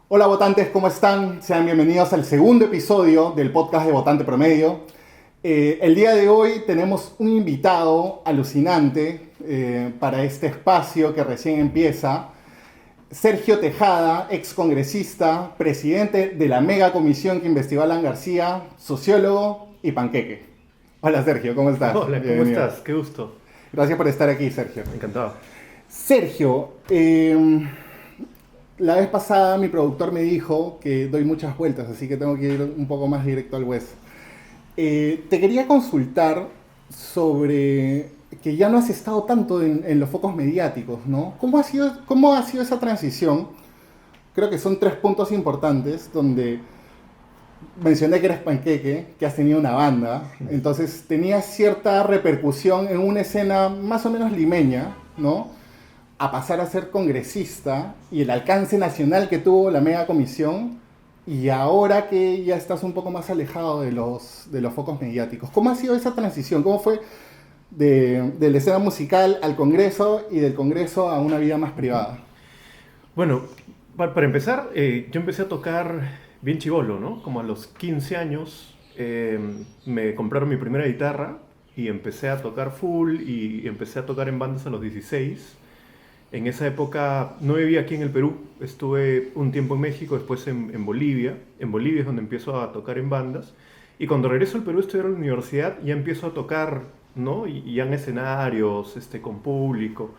Hola votantes, ¿cómo están? Sean bienvenidos al segundo episodio del podcast de Votante Promedio. El día de hoy tenemos un invitado alucinante para este espacio que recién empieza. Sergio Tejada, ex congresista, presidente de la mega comisión que investigó a Alan García, sociólogo y panqueque. Hola Sergio, ¿cómo estás? Hola, ¿cómo Bienvenido. estás? Qué gusto. Gracias por estar aquí, Sergio. Encantado. Sergio, la vez pasada mi productor me dijo que doy muchas vueltas, así que tengo que ir un poco más directo al hueso. Te quería consultar sobre que ya no has estado tanto en los focos mediáticos, ¿no? Cómo ha sido esa transición? Creo que son tres puntos importantes donde mencioné que eres panqueque, que has tenido una banda, entonces tenías cierta repercusión en una escena más o menos limeña, ¿no? A pasar a ser congresista y el alcance nacional que tuvo la mega comisión y ahora que ya estás un poco más alejado de los focos mediáticos. ¿Cómo ha sido esa transición? ¿Cómo fue de la escena musical al Congreso y del Congreso a una vida más privada? Bueno, para empezar, yo empecé a tocar bien chibolo, ¿no? Como a los 15 años me compraron mi primera guitarra y empecé a tocar full y empecé a tocar en bandas a los 16. En esa época no vivía aquí en el Perú, estuve un tiempo en México, después en Bolivia. En Bolivia es donde empiezo a tocar en bandas. Y cuando regreso al Perú a estudiar en la universidad, ya empiezo a tocar, ¿no? Y ya en escenarios, con público.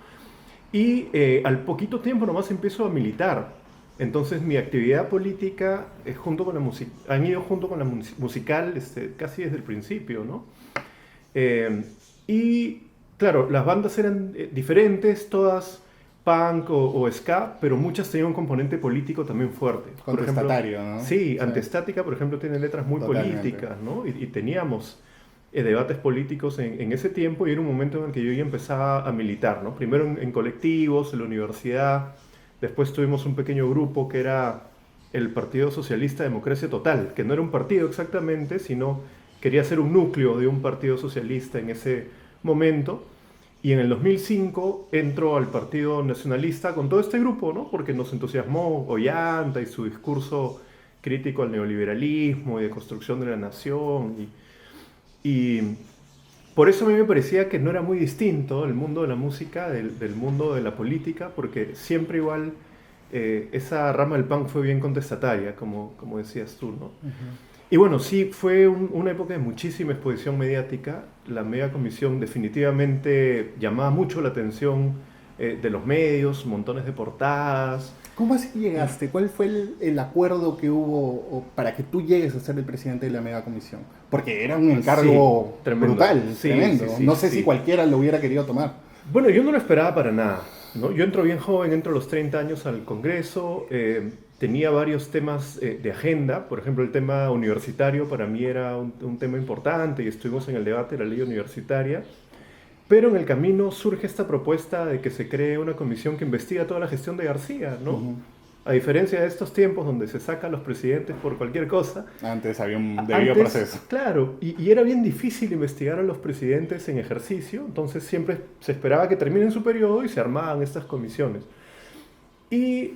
Y al poquito tiempo nomás empiezo a militar. Entonces mi actividad política junto con la han ido junto con la musical casi desde el principio, ¿no? Eh, y claro, las bandas eran diferentes, todas punk o ska, pero muchas tenían un componente político también fuerte. Por ejemplo, Contestatario, ¿no? sí, Sí, Antestática, por ejemplo, tiene letras muy totalmente. políticas, ¿no? Y teníamos debates políticos en ese tiempo y era un momento en el que yo ya empezaba a militar, ¿no? Primero en colectivos, en la universidad, después tuvimos un pequeño grupo que era el Partido Socialista Democracia Total, que no era un partido exactamente, sino quería ser un núcleo de un partido socialista en ese momento. Y en el 2005 entró al Partido Nacionalista con todo este grupo, ¿no? Porque nos entusiasmó Ollanta y su discurso crítico al neoliberalismo y de construcción de la nación. Y por eso a mí me parecía que no era muy distinto el mundo de la música del mundo de la política, porque siempre igual esa rama del punk fue bien contestataria, como decías tú, ¿no? Y bueno, sí, fue una época de muchísima exposición mediática. La mega comisión definitivamente llamaba mucho la atención de los medios, montones de portadas. ¿Cómo así llegaste? ¿Cuál fue el acuerdo que hubo para que tú llegues a ser el presidente de la mega comisión? Porque era un Sí, encargo tremendo. brutal, Sí, tremendo. sí, sí, No sé si sí. cualquiera lo hubiera querido tomar. Bueno, yo no lo esperaba para nada, ¿no? Yo entro bien joven, entro a los 30 años al Congreso, tenía varios temas de agenda, por ejemplo el tema universitario para mí era un tema importante y estuvimos en el debate de la ley universitaria, pero en el camino surge esta propuesta de que se cree una comisión que investiga toda la gestión de García, ¿no? Ujú. A diferencia de estos tiempos donde se sacan los presidentes por cualquier cosa, Antes había un debido antes, proceso. claro, y era bien difícil investigar a los presidentes en ejercicio, entonces siempre se esperaba que terminen su periodo y se armaban estas comisiones. Y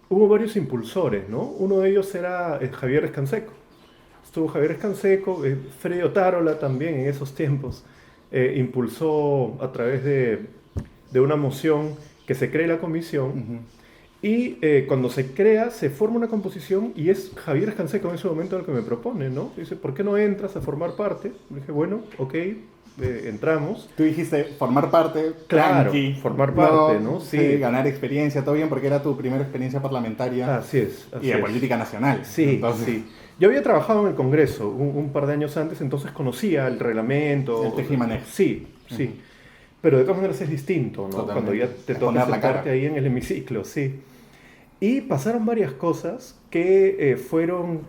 hubo varios impulsores, ¿no? Uno de ellos era Javier Escanseco. Estuvo Javier Escanseco, Freddy Otárola también en esos tiempos impulsó a través de una moción que se cree la comisión. Ujú. Y cuando se crea, se forma una composición y es Javier Escanseco en ese momento el que me propone, ¿no? Dice, ¿por qué no entras a formar parte? Le dije, bueno, ok, entramos. Tú dijiste formar parte, Claro, tranqui, formar parte, ¿no? Sí, ganar experiencia, todo bien, porque era tu primera experiencia parlamentaria así es, y así de es. política nacional. Sí, Entonces, sí. Yo había trabajado en el Congreso un par de años antes, entonces conocía el reglamento. el tejimanejo. Sí, sí. Pero de todas maneras es distinto, ¿no? Cuando ya Totalmente. te Es toca poner la sentarte cara. ahí en el hemiciclo, sí. Y pasaron varias cosas que fueron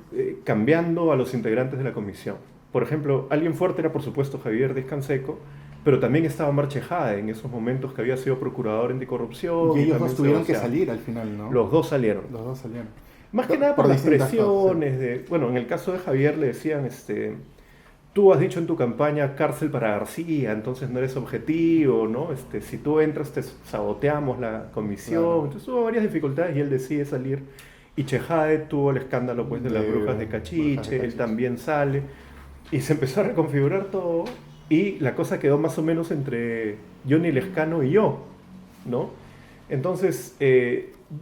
cambiando a los integrantes de la comisión. Por ejemplo, alguien fuerte era por supuesto Javier Descanseco, pero también estaba Marche Jade en esos momentos que había sido procurador Y anticorrupción y ellos dos también tuvieron que negociaba. salir al final, ¿no? Los dos salieron. Los dos salieron. Más que nada por Por las distintas cosas. presiones de, bueno, en el caso de Javier le decían, tú has dicho en tu campaña cárcel para García, entonces no eres objetivo, ¿no? Si tú entras te saboteamos la comisión. Claro. Entonces hubo varias dificultades y él decide salir. Y Chejade tuvo el escándalo pues, de las brujas de Brujas de Cachiche, él Cachiche. también sale. Y se empezó a reconfigurar todo y la cosa quedó más o menos entre Johnny Lescano y yo, ¿no? Entonces,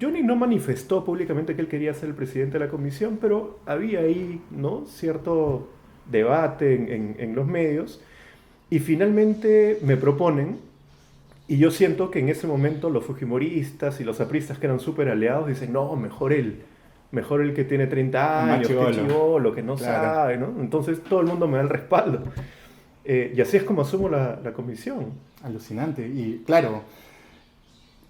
Johnny no manifestó públicamente que él quería ser el presidente de la comisión, pero había ahí, ¿no?, cierto debate en los medios y finalmente me proponen y yo siento que en ese momento los fujimoristas y los apristas que eran súper aliados dicen, no, mejor el que tiene 30 Más años, que chibolo. chivolo, que no Claro. sabe, ¿no? Entonces todo el mundo me da el respaldo. Y así es como asumo la comisión. Alucinante. Y claro,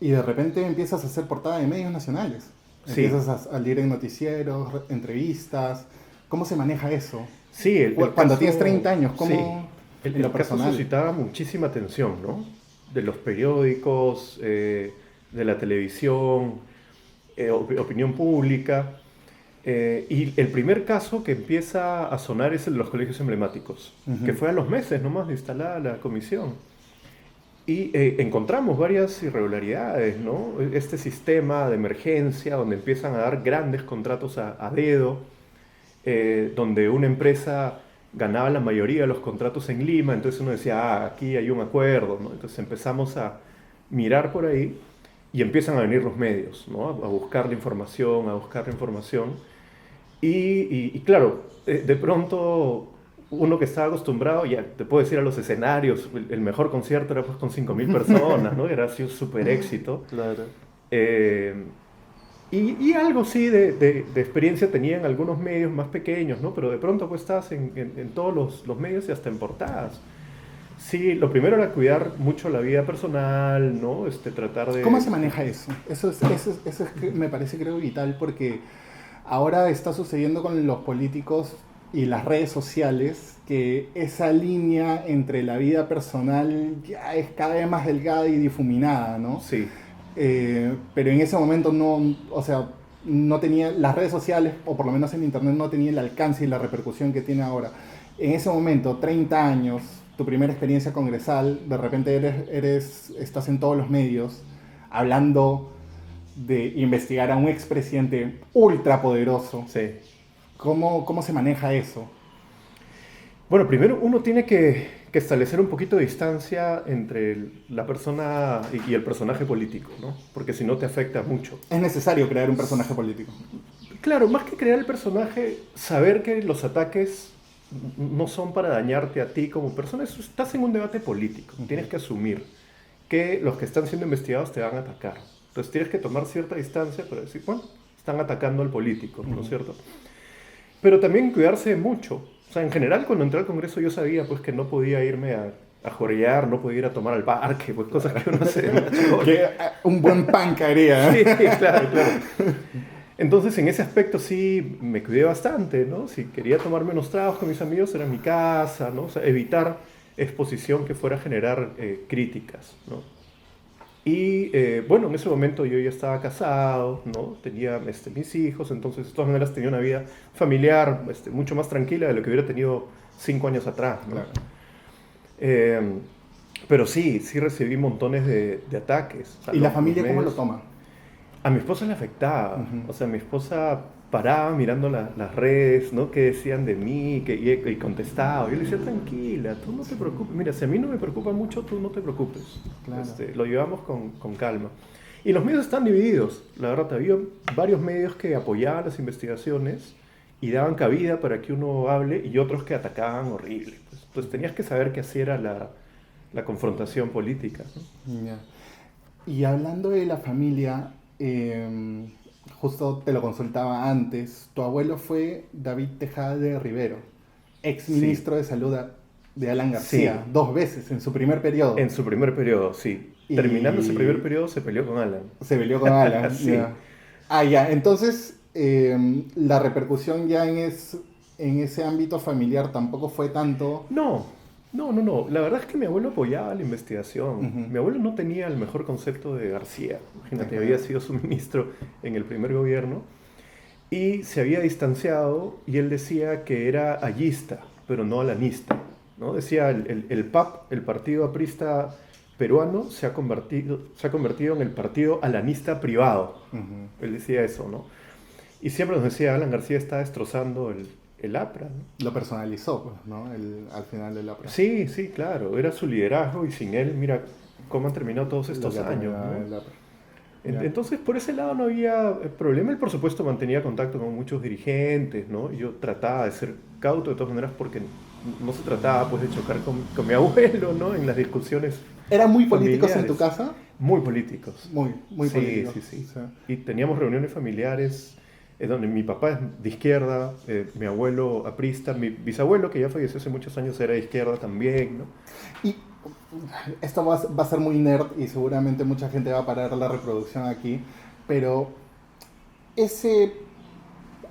y de repente empiezas a hacer portada de medios nacionales. Sí, Empiezas a salir en noticieros, entrevistas. ¿Cómo se maneja eso? sí, el Cuando caso, tienes 30 años, sí, ¿cómo en el lo caso personal? suscitaba muchísima atención, ¿no? De los periódicos, de la televisión, opinión pública. Y el primer caso que empieza a sonar es el de los colegios emblemáticos, Ujú. que fue a los meses nomás de instalada la comisión. Y encontramos varias irregularidades, ¿no? Este sistema de emergencia donde empiezan a dar grandes contratos a dedo, donde una empresa ganaba la mayoría de los contratos en Lima, entonces uno decía, ah, aquí hay un acuerdo, ¿no? Entonces empezamos a mirar por ahí y empiezan a venir los medios, ¿no? A buscar la información, a buscar la información. Y claro, de pronto uno que estaba acostumbrado, ya te puedo decir a los escenarios, el mejor concierto era pues con 5.000 personas, ¿no? Era así un súper éxito. Claro. Eh, y algo sí de experiencia tenía en algunos medios más pequeños, ¿no? Pero de pronto pues estás en todos los medios y hasta en portadas. Sí, lo primero era cuidar mucho la vida personal, ¿no? Tratar ¿Cómo de... se maneja eso? Eso es que me parece, creo, vital porque ahora está sucediendo con los políticos y las redes sociales que esa línea entre la vida personal ya es cada vez más delgada y difuminada, ¿no? Sí, Pero en ese momento no, o sea, no tenía, las redes sociales, o por lo menos en internet, no tenía el alcance y la repercusión que tiene ahora. En ese momento, 30 años, tu primera experiencia congresal, de repente estás en todos los medios hablando de investigar a un expresidente ultrapoderoso. sí. ¿Cómo se maneja eso? Bueno, primero uno tiene que establecer un poquito de distancia entre la persona y el personaje político, ¿no? Porque si no te afecta mucho. Es necesario crear un personaje político. Claro, más que crear el personaje, saber que los ataques no son para dañarte a ti como persona. Estás en un debate político. Tienes que asumir que los que están siendo investigados te van a atacar. Entonces tienes que tomar cierta distancia para decir, bueno, están atacando al político, ¿no es cierto? Pero también cuidarse mucho. O sea, en general, cuando entré al Congreso yo sabía pues que no podía irme a jorear, no podía ir a tomar al parque, pues cosas que uno hace. Que un buen pan caería. Sí, claro, claro. Entonces, en ese aspecto sí me cuidé bastante, ¿no? Si quería tomarme unos tragos con mis amigos, era en mi casa, ¿no? O sea, evitar exposición que fuera a generar críticas, ¿no? Y bueno, en ese momento yo ya estaba casado, ¿no? Tenía mis hijos, entonces de todas maneras tenía una vida familiar mucho más tranquila de lo que hubiera tenido 5 años atrás, ¿no? Claro. Eh, pero sí recibí montones de ataques. O sea, ¿Y la los familia cómo lo medios... toma? A mi esposa le afectaba, Ujú. o sea, mi esposa paraba mirando las redes, ¿no? ¿Qué decían de mí? Y contestaba. Yo le decía, tranquila, tú no te preocupes. Mira, si a mí no me preocupa mucho, tú no te preocupes. Claro. Lo llevamos con calma. Y los medios están divididos. La verdad, había varios medios que apoyaban las investigaciones y daban cabida para que uno hable y otros que atacaban horrible. Pues. Entonces tenías que saber que así era la confrontación política, ¿no? Ya. Y hablando de la familia, justo te lo consultaba antes, tu abuelo fue David Tejada de Rivero, ex Sí, ministro de Salud de Alan sí, García, 2 veces en su primer periodo. en su primer periodo, sí. Terminando ese primer Y periodo se peleó con Alan. se peleó con Alan. Sí. Ya. Ah, ya. Entonces, la repercusión ya en ese ámbito familiar tampoco fue tanto. No. La verdad es que mi abuelo apoyaba la investigación. Ujú. Mi abuelo no tenía el mejor concepto de García. Imagínate, Ajá. había sido su ministro en el primer gobierno y se había distanciado y él decía que era allista, pero no alanista, ¿no? Decía el PAP, el Partido Aprista Peruano, se ha convertido en el partido alanista privado. Ujú. Él decía eso, ¿no? Y siempre nos decía, Alan García está destrozando el APRA, ¿no? Lo personalizó, pues, ¿no? Al final del APRA. Sí, sí, claro, era su liderazgo y sin él, mira cómo han terminado todos Lo estos que ha años, terminado ¿no? el APRA. Ya. Entonces, por ese lado no había problema. Él, por supuesto, mantenía contacto con muchos dirigentes, ¿no? Yo trataba de ser cauto de todas maneras porque no se trataba, pues, de chocar con mi abuelo, ¿no? En las discusiones ¿Eran muy políticos en familiares. tu casa? Muy políticos. Muy Sí, políticos. sí, sí. Sí. Y teníamos reuniones familiares donde mi papá es de izquierda, mi abuelo aprista, mi bisabuelo, que ya falleció hace muchos años, era de izquierda también, ¿no? Y esto va a ser muy nerd y seguramente mucha gente va a parar la reproducción aquí, pero ese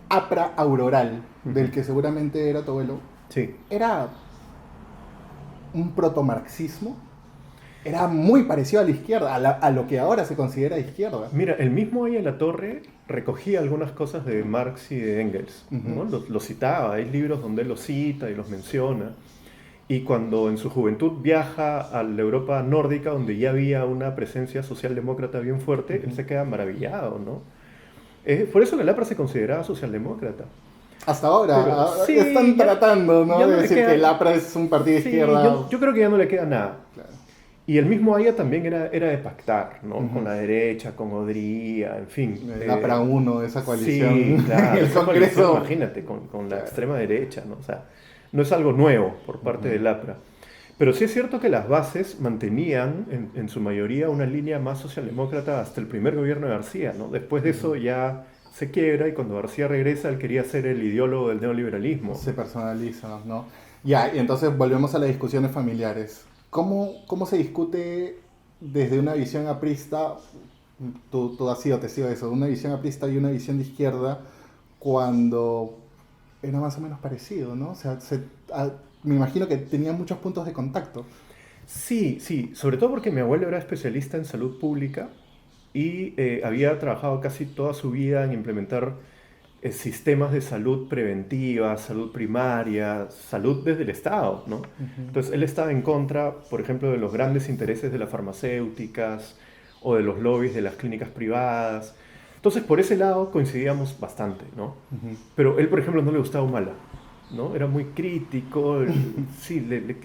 APRA auroral del que seguramente era tu abuelo, Sí. ¿era un protomarxismo? Era muy parecido a la izquierda, a lo que ahora se considera izquierda. Mira, el mismo ahí en la torre recogía algunas cosas de Marx y de Engels, ¿no? Lo citaba, hay libros donde él los cita y los menciona. Y cuando en su juventud viaja a la Europa nórdica, donde ya había una presencia socialdemócrata bien fuerte, él se queda maravillado, ¿no? Por eso que el APRA se consideraba socialdemócrata. Hasta ahora, Pero sí, están tratando, ¿no? ya De le decir queda- que el APRA es un partido de Sí, izquierda. yo creo que ya no le queda nada. Claro. Y el mismo Aya también era de pactar, ¿no? Con la derecha, con Odría, en fin. El APRA 1, esa coalición Sí, claro, en el esa coalición, Congreso. imagínate, con la Claro. extrema derecha, ¿no? O sea, no es algo nuevo por parte del APRA. Pero sí es cierto que las bases mantenían en su mayoría una línea más socialdemócrata hasta el primer gobierno de García, ¿no? Después de eso ya se quiebra y cuando García regresa él quería ser el ideólogo del neoliberalismo. Se personaliza, ¿no? Ya, y entonces volvemos a las discusiones familiares. ¿Cómo se discute desde una visión aprista? Tú has sido testigo de eso, una visión aprista y una visión de izquierda cuando era más o menos parecido, ¿no? O sea, me imagino que tenía muchos puntos de contacto. Sí, sí, sobre todo porque mi abuelo era especialista en salud pública y había trabajado casi toda su vida en implementar sistemas de salud preventiva, salud primaria, salud desde el Estado, ¿no? Entonces él estaba en contra, por ejemplo, de los grandes intereses de las farmacéuticas o de los lobbies de las clínicas privadas. Entonces por ese lado coincidíamos bastante, ¿no? Pero él, por ejemplo, no le gustaba Humala, ¿no? Era muy crítico, sí, le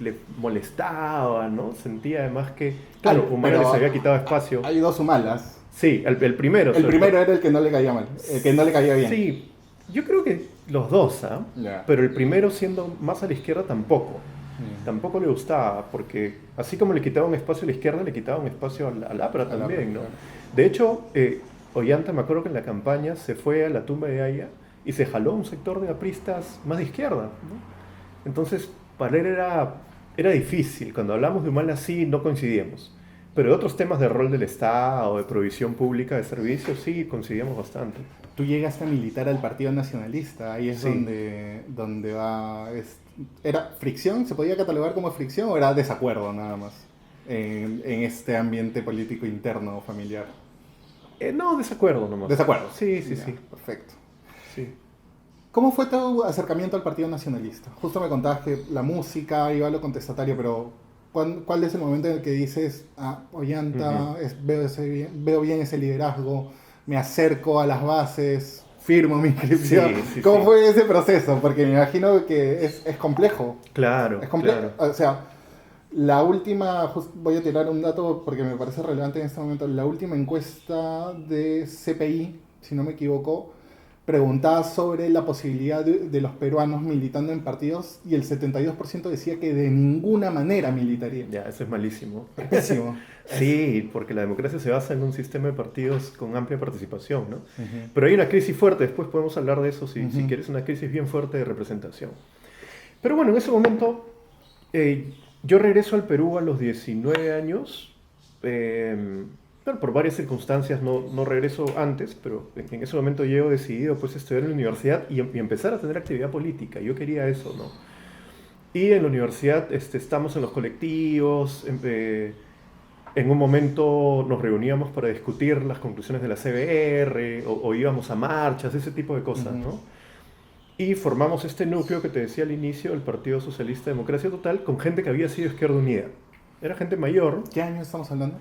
molestaba, ¿no? Sentía además que, claro, Humala les había quitado espacio. Hay dos Humalas. Sí, el primero. El primero era el que no le caía mal, el que no le caía bien. Sí, yo creo que los dos, ¿ah? Ya. Pero el primero siendo más a la izquierda tampoco. Tampoco le gustaba, porque así como le quitaba un espacio a la izquierda, le quitaba un espacio al APRA también, ¿no? claro. De hecho, Ollanta, me acuerdo que en la campaña se fue a la tumba de Aya y se jaló un sector de apristas más de izquierda, ¿no? Entonces, para él era difícil. Cuando hablamos de Humala sí, no coincidíamos. Pero de otros temas de rol del Estado, de provisión pública de servicios, sí coincidíamos bastante. Tú llegaste a militar al Partido Nacionalista, ahí es Sí. donde va... ¿Era fricción? ¿Se podía catalogar como fricción o era desacuerdo nada más en este ambiente político interno o familiar? No, desacuerdo nomás. Desacuerdo. Sí, sí, Ya, sí. perfecto. Sí. ¿Cómo fue tu acercamiento al Partido Nacionalista? Justo me contabas que la música iba a lo contestatario, pero ¿cuál es el momento en el que dices, Ollanta, veo bien ese liderazgo, me acerco a las bases, firmo mi inscripción? Sí, ¿Cómo sí. fue ese proceso? Porque me imagino que es complejo. Claro, Es complejo. claro. O sea, la última, voy a tirar un dato porque me parece relevante en este momento, la última encuesta de CPI, si no me equivoco, preguntaba sobre la posibilidad de los peruanos militando en partidos y el 72% decía que de ninguna manera militaría. Ya, eso es malísimo. Es pésimo. Sí, porque la democracia se basa en un sistema de partidos con amplia participación, ¿no? Pero hay una crisis fuerte, después podemos hablar de eso si quieres, una crisis bien fuerte de representación. Pero bueno, en ese momento yo regreso al Perú a los 19 años, bueno, por varias circunstancias no regreso antes, pero en ese momento llego decidido pues estudiar en la universidad y empezar a tener actividad política. Yo quería eso, ¿no? Y en la universidad estamos en los colectivos, en un momento nos reuníamos para discutir las conclusiones de la CBR o íbamos a marchas, ese tipo de cosas, ¿no? Y formamos este núcleo que te decía al inicio, el Partido Socialista Democracia Total, con gente que había sido Izquierda Unida. Era gente mayor. ¿Qué año estamos hablando?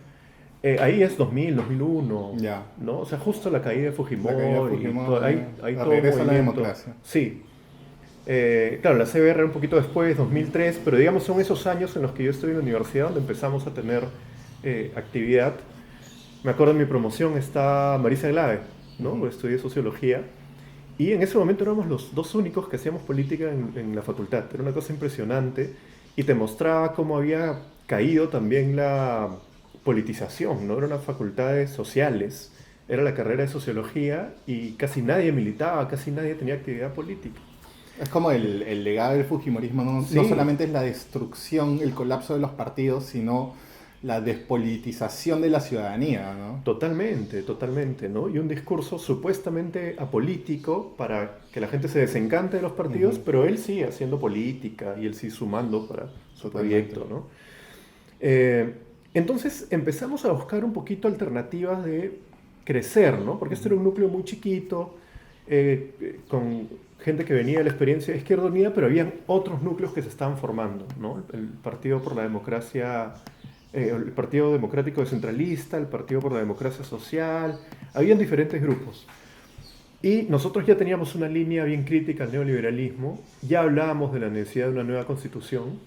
Ahí es 2000, 2001, Ya. ¿no? O sea, justo la caída de La caída de Fujimori, Fujimori, hay la todo un regreso a la movimiento. democracia. Sí. Claro, la CBR un poquito después, 2003, pero digamos son esos años en los que yo estoy en la universidad donde empezamos a tener actividad. Me acuerdo en mi promoción está Marisa Glave, ¿no? Ujú. Pues estudié sociología y en ese momento éramos los dos únicos que hacíamos política en la facultad. Era una cosa impresionante y te mostraba cómo había caído también la politización, ¿no? Eran las facultades sociales, era la carrera de sociología y casi nadie militaba, casi nadie tenía actividad política. Es como el legado del Fujimorismo, no Sí, solamente es la destrucción, el colapso de los partidos, sino la despolitización de la ciudadanía, ¿no? totalmente, totalmente, ¿no? Y un discurso supuestamente apolítico para que la gente se desencante de los partidos, Ujú. pero él sigue haciendo política y él sigue sumando para su Totalmente. proyecto, ¿no? Eh, entonces empezamos a buscar un poquito alternativas de crecer, ¿no? Porque este Ujú. era un núcleo muy chiquito, con gente que venía de la experiencia de Izquierda Unida, pero habían otros núcleos que se estaban formando, ¿no? El Partido por la Democracia, el Partido Democrático Descentralista, el Partido por la Democracia Social, habían diferentes grupos. Y nosotros ya teníamos una línea bien crítica al neoliberalismo, ya hablábamos de la necesidad de una nueva constitución,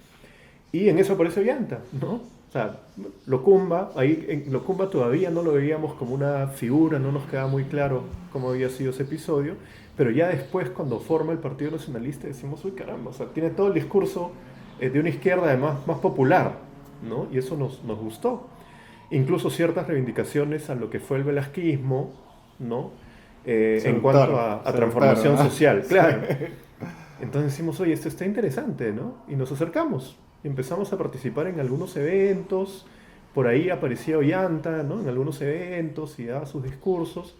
y en eso aparece Ollanta, ¿no? O sea, Locumba, ahí en Locumba todavía no lo veíamos como una figura, no nos quedaba muy claro cómo había sido ese episodio, pero ya después cuando forma el Partido Nacionalista decimos, uy caramba, o sea, tiene todo el discurso de una izquierda además más popular, ¿no? Y eso nos gustó. Incluso ciertas reivindicaciones a lo que fue el velasquismo, ¿no? En cuanto Seductor, a seductor, transformación ¿no? social, Sí. claro. Entonces decimos, oye, esto está interesante, ¿no? Y nos acercamos. Y empezamos a participar en algunos eventos. Por ahí aparecía Ollanta, ¿no? En algunos eventos y daba sus discursos.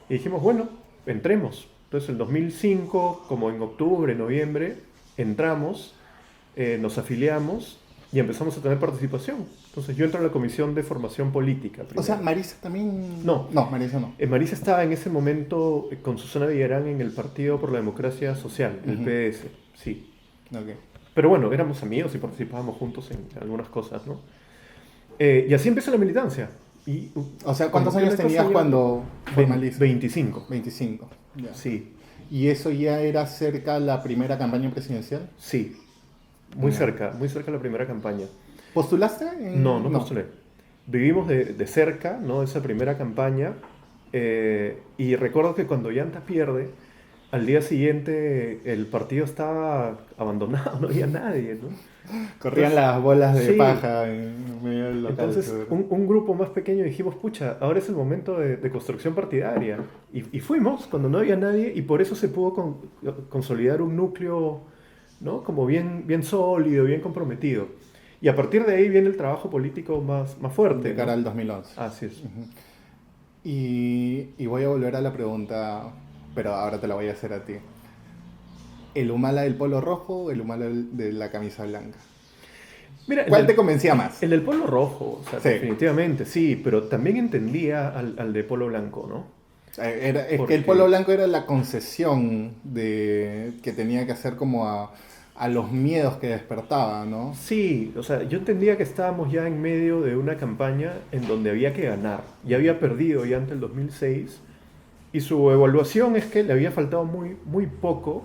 Y dijimos, bueno, entremos. Entonces, en 2005, como en octubre, noviembre, entramos, nos afiliamos y empezamos a tener participación. Entonces, yo entro a la Comisión de Formación Política O sea, primero. Marisa también... No, No, Marisa no. Marisa estaba en ese momento con Susana Villarán en el Partido por la Democracia Social, el Ujú. PS, sí. Ok. Pero bueno, éramos amigos y participábamos juntos en algunas cosas, ¿no? Y así empieza la militancia. Y O sea, como ¿cuántos que años una tenías cosa lleva otra. cuando formalizas? 25, 25. Ya. sí, ¿Y eso ya era cerca la primera campaña presidencial? sí, Ya. muy cerca de la primera campaña. ¿Postulaste No, en...? no No. postulé. Vivimos de cerca, ¿no? Esa primera campaña. Y recuerdo que cuando Llanta pierde, al día siguiente el partido estaba abandonado, no había nadie, ¿no? Corrían Entonces, las bolas de sí, paja en medio del local, entonces seguro. un grupo más pequeño dijimos, pucha, ahora es el momento de construcción partidaria. Y fuimos cuando no había nadie y por eso se pudo consolidar un núcleo, ¿no? Como bien, bien sólido, bien comprometido. Y a partir de ahí viene el trabajo político más fuerte, De cara ¿no? al 2011. Así es. Ujú. Y voy a volver a la pregunta, pero ahora te la voy a hacer a ti. ¿El Humala del polo rojo o el Humala de la camisa blanca? Mira, ¿Cuál te convencía más? el del polo rojo, o sea, Sí. definitivamente sí, pero también entendía al de polo blanco, ¿no? Es que el polo Porque blanco era la concesión que tenía que hacer como a los miedos que despertaba, ¿no? sí, o sea, yo entendía que estábamos ya en medio de una campaña en donde había que ganar. Ya había perdido ya ante el 2006 y su evaluación es que le había faltado muy, muy poco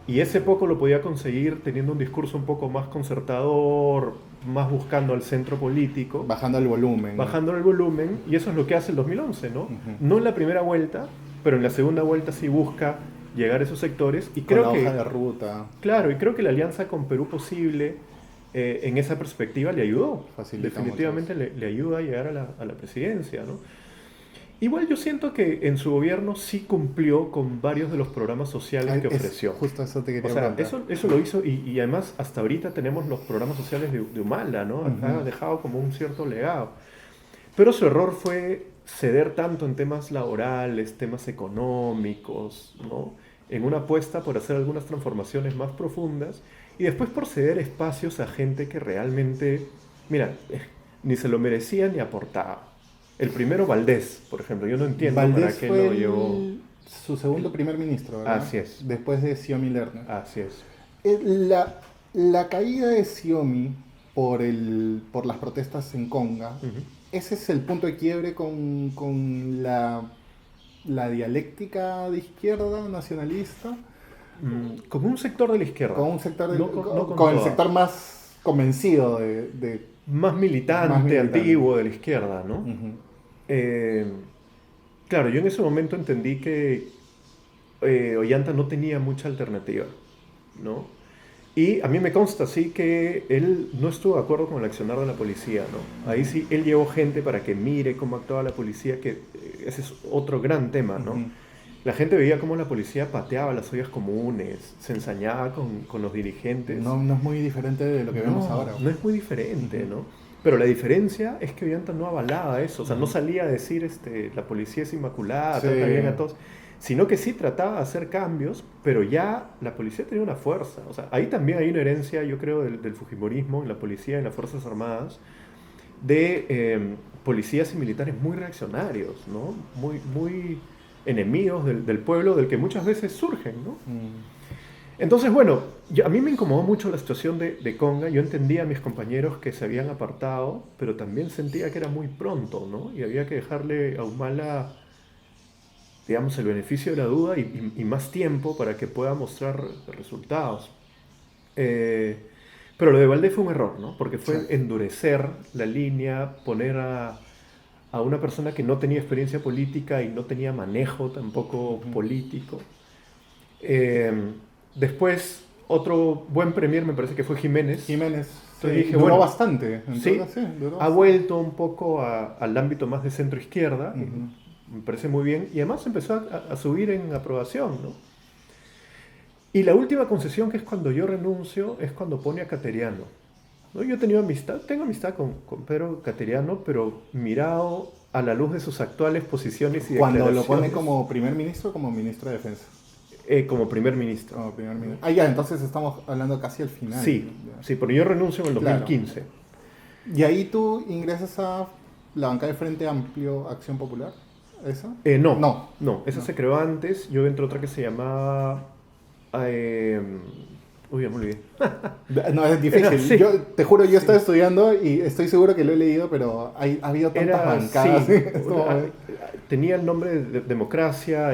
y ese poco lo podía conseguir teniendo un discurso un poco más concertador, más buscando al centro político, Bajando el volumen. bajando el volumen y eso es lo que hace el 2011, ¿no? Ujú. No en la primera vuelta, pero en la segunda vuelta sí busca llegar a esos sectores y Con la creo hoja que de ruta, claro, y creo que la alianza con Perú Posible en esa perspectiva le ayudó. facilita mucho eso. Definitivamente le ayuda a llegar a la presidencia, ¿no? Igual yo siento que en su gobierno sí cumplió con varios de los programas sociales que ofreció. Justo eso te O quería sea, preguntar. eso lo hizo y además hasta ahorita tenemos los programas sociales de Humala, ¿no? Ha Ujú. dejado como un cierto legado. Pero su error fue ceder tanto en temas laborales, temas económicos, ¿no? En una apuesta por hacer algunas transformaciones más profundas y después por ceder espacios a gente que realmente, mira, ni se lo merecía ni aportaba. El primero, Valdés, por ejemplo, yo no entiendo para Valdés qué fue lo llevó. su segundo primer ministro, ¿verdad? Así es, Después de Xiomi Lerner. así es. Eh, La, la caída de Xiomi por las protestas en Conga Ujú. ese es el punto de quiebre con la dialéctica de izquierda nacionalista, Con un sector de la izquierda. con un sector No con con el toda. sector más convencido Más militante, más militante. antiguo de la izquierda, ¿no? Ujú. Eh, claro, yo en ese momento entendí que Ollanta no tenía mucha alternativa, ¿no? Y a mí me consta, sí, que él no estuvo de acuerdo con el accionar de la policía, ¿no? Ahí sí, él llevó gente para que mire cómo actuaba la policía, que ese es otro gran tema, ¿no? Ujú. La gente veía cómo la policía pateaba las ollas comunes, se ensañaba con los dirigentes. No es muy diferente de lo que vemos ahora. No es muy diferente, Ujú. ¿no? Pero la diferencia es que Ollanta no avalaba eso, o sea, no Ujú. salía a decir, la policía es inmaculada, Sí. trata bien a todos, sino que sí trataba de hacer cambios, pero ya la policía tenía una fuerza, o sea, ahí también hay una herencia, yo creo, del fujimorismo en la policía, en las Fuerzas Armadas, de policías y militares muy reaccionarios, ¿no? Muy enemigos del pueblo, del que muchas veces surgen, ¿no? Mm. Entonces, bueno, a mí me incomodó mucho la situación de Conga. Yo entendía a mis compañeros que se habían apartado, pero también sentía que era muy pronto, ¿no? Y había que dejarle a Humala, digamos, el beneficio de la duda y más tiempo para que pueda mostrar resultados. Eh, pero lo de Valdés fue un error, ¿no? Porque Sí. fue endurecer la línea, poner a una persona que no tenía experiencia política y no tenía manejo tampoco Ujú. político. Eh, Después, otro buen premier me parece que fue Jiménez. Jiménez, Entonces sí, dije, duró bueno, bastante. sí, Entonces, sí, duró ha bastante. vuelto un poco al ámbito más de centro izquierda. Ujú. Me parece muy bien. Y además empezó a subir en aprobación, ¿no? Y la última concesión, que es cuando yo renuncio, es cuando pone a Cateriano, ¿no? Yo tengo amistad con Pedro Cateriano, pero mirado a la luz de sus actuales posiciones y Cuando lo declaraciones pone como primer ministro o como ministro de defensa. como primer ministro. Como primer ministro. Ah, ya, entonces estamos hablando casi al final. Sí, Ya. sí, porque yo renuncio en el Claro. 2015. Y ahí tú ingresas a la bancada de Frente Amplio Acción Popular. ¿Esa? No, No. no, esa No. se creó antes. Yo entré a otra que se llamaba. eh, Uy, ya me olvidé. No, es difícil. Sí. Yo te juro, yo estaba estudiando y estoy seguro que lo he leído, pero ha habido tantas Era, bancadas. sí, Es como- tenía el nombre de Democracia,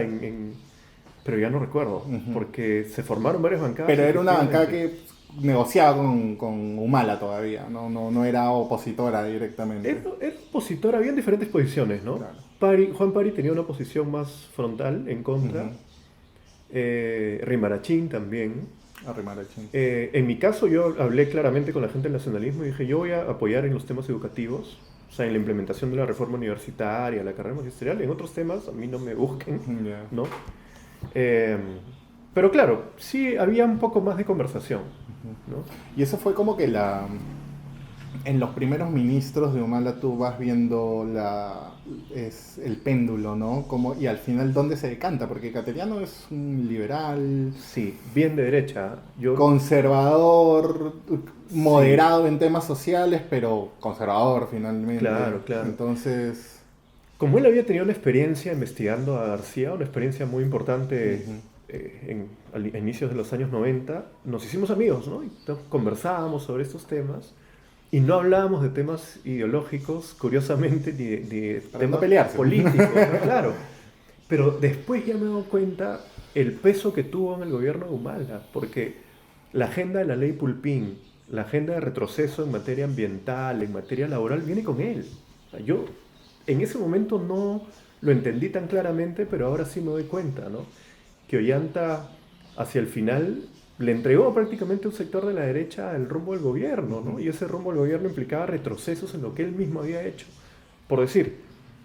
pero ya no recuerdo, Ujú. porque se formaron varias bancadas. Pero era una bancada efectivamente. que negociaba con Humala todavía, no era opositora directamente. Era opositor, había diferentes posiciones, ¿no? Claro. Juan Pari tenía una posición más frontal, en contra. Ujú. Rimarachín también. Arrimar el chin. En mi caso, yo hablé claramente con la gente del nacionalismo y dije, yo voy a apoyar en los temas educativos, o sea, en la implementación de la reforma universitaria, la carrera magisterial. En otros temas, a mí no me busquen, Ya. ¿no? Eh, pero claro, sí había un poco más de conversación, ¿no? Y eso fue como que en los primeros ministros de Humala tú vas viendo es el péndulo, ¿no? Y al final dónde se decanta, porque Cateriano es un liberal, Sí, bien de derecha. Yo, conservador, sí, moderado en temas sociales, pero conservador finalmente. claro, claro. Entonces, Como él había tenido una experiencia investigando a García, una experiencia muy importante ujú, a inicios de los años 90, nos hicimos amigos, ¿no? Y entonces conversábamos sobre estos temas y no hablábamos de temas ideológicos, curiosamente, ni de para no temas pelearse. políticos, ¿no? Claro. Pero después ya me he dado cuenta el peso que tuvo en el gobierno de Humala, porque la agenda de la ley Pulpín, la agenda de retroceso en materia ambiental, en materia laboral, viene con él. O sea, yo en ese momento no lo entendí tan claramente, pero ahora sí me doy cuenta, ¿no? Que Ollanta, hacia el final, le entregó prácticamente a un sector de la derecha el rumbo del gobierno, ¿no? ujú, Y ese rumbo del gobierno implicaba retrocesos en lo que él mismo había hecho. Por decir,